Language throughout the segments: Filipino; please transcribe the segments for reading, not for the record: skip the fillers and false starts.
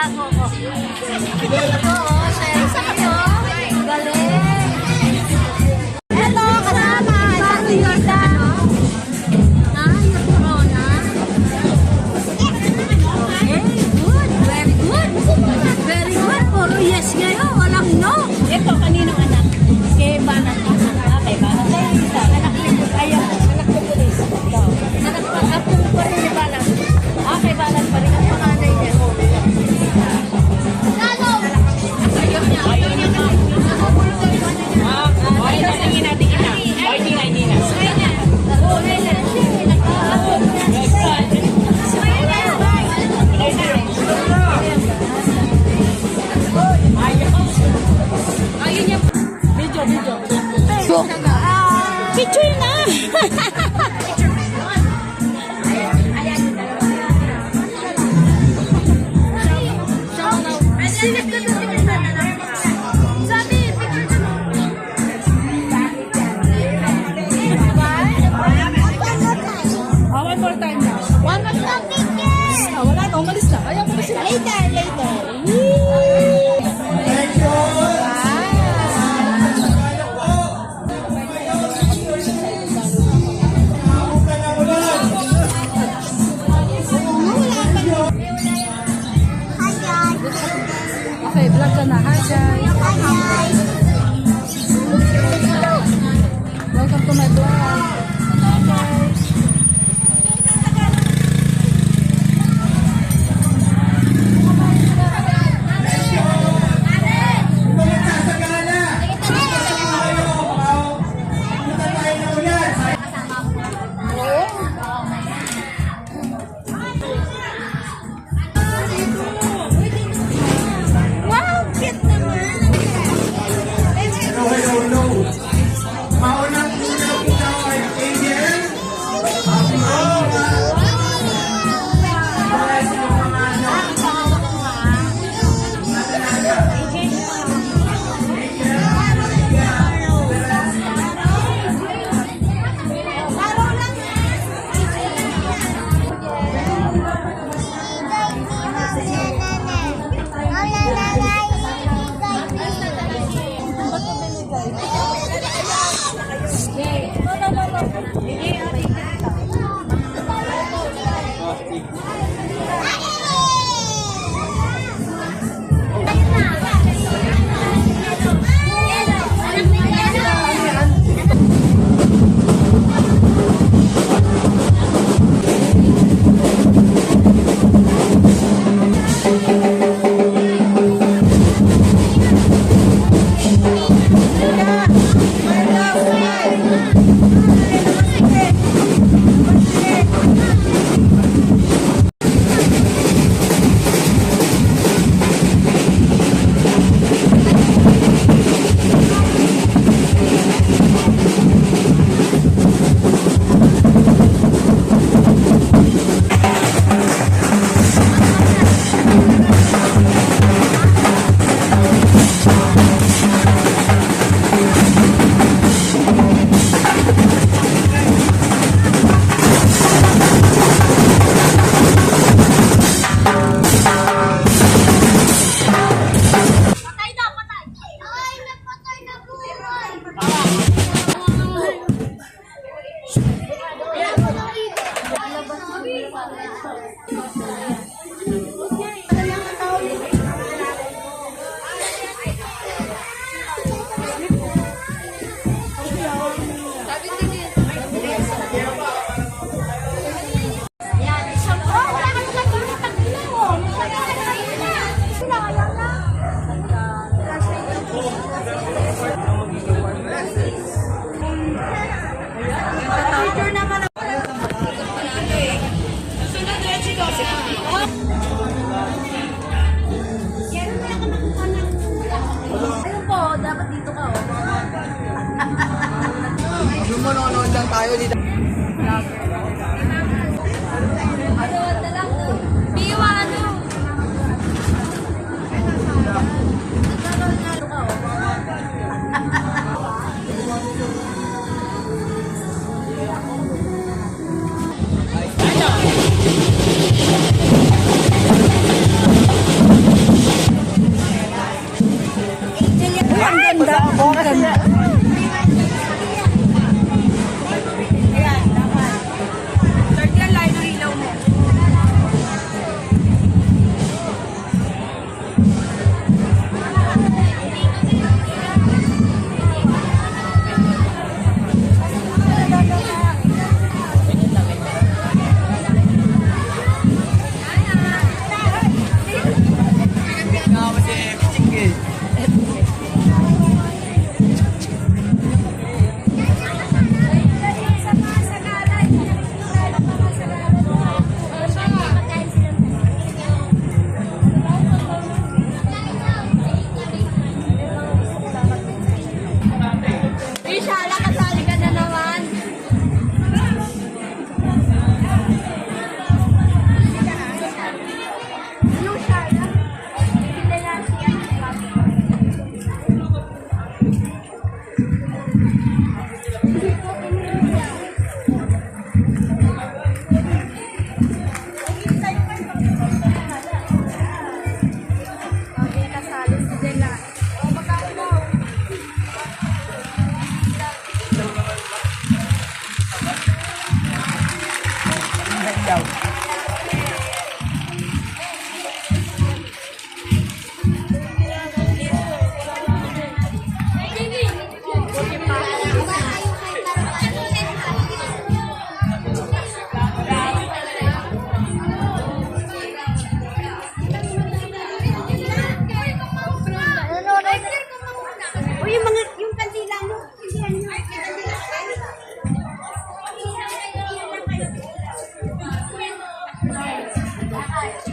Ako ko. Oo, share sa kayo. Galing. Hello, kasama. Bago yun na. Yung corona. Okay, good. Very good. Very good. Puro yes ngayon. Walang no. Ito, kaninong anak? Kay Banat. Kay Banat. Anak ko. Ayaw. Anak ko pulis. Anak ko. Ako pa rin ni Banat. Kay Banat pa rin ang panganay niya. Ayaw niya. Ayaw niya. Okay, tingin natin kita. Okay, hindi na. Ayaw niya. Ayaw niya. Video. Picture na! One more time now. One more time. Wala na, umalis na. Ayaw mo sila. Later. Okay, vlog ka na. Hi guys. Welcome to my vlog. Hi guys. Manonood lang tayo dito. ang ganda. Ang ganda. Ayan, dapat. Third yan, layo ng ilaw mo. Ishala, kasali ka na naman. Yung Shala, kilala siya. Okay, kasali si Dela. O, magkano mo? Uy, yung kandila mo.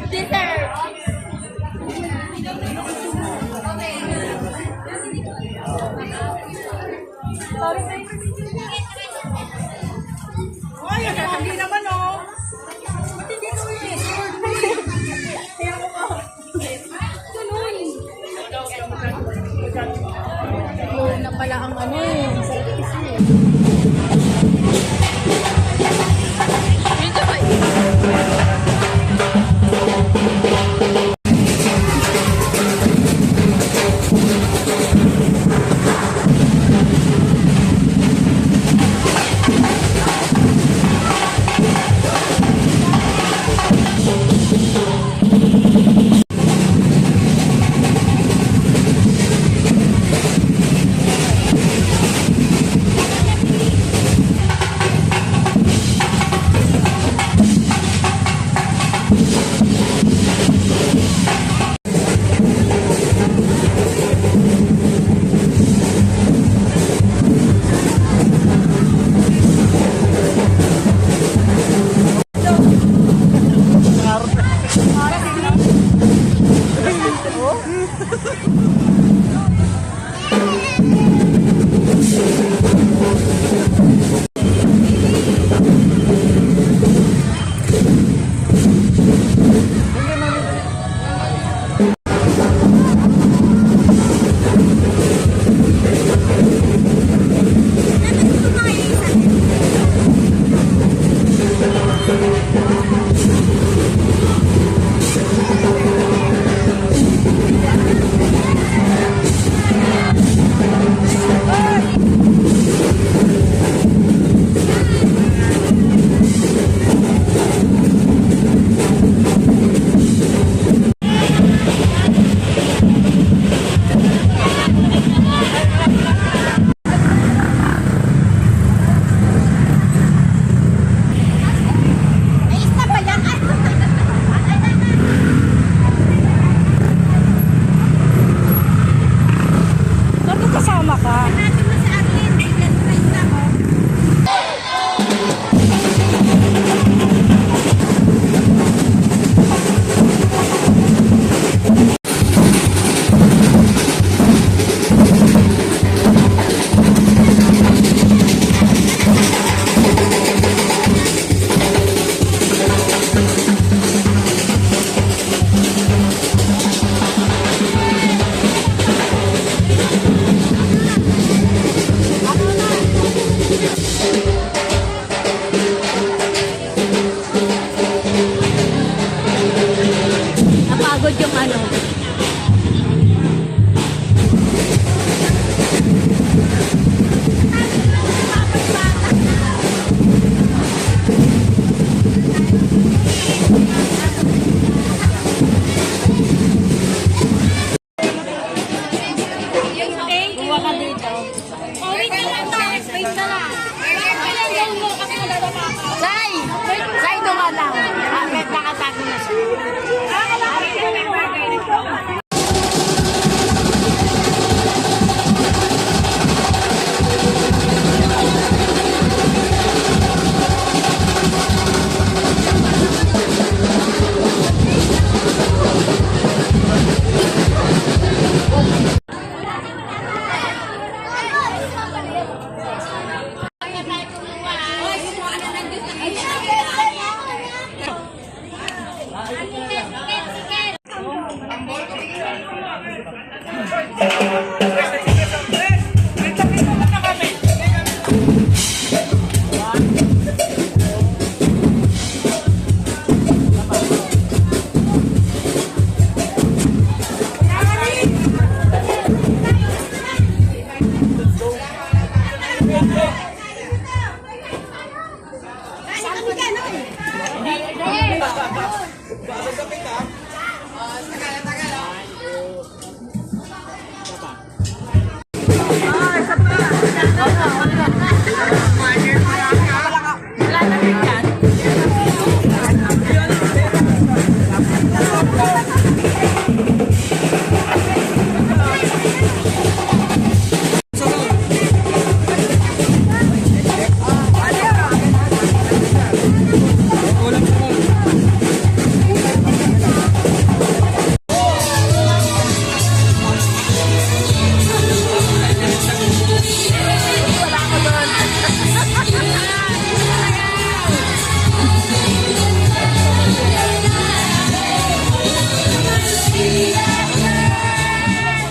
Dessert. Uy, hindi naman oh. Ba't hindi ko Low na pala ang ano eh. Service eh. Sai! Sai naman lang. Bakit nakatago na siya?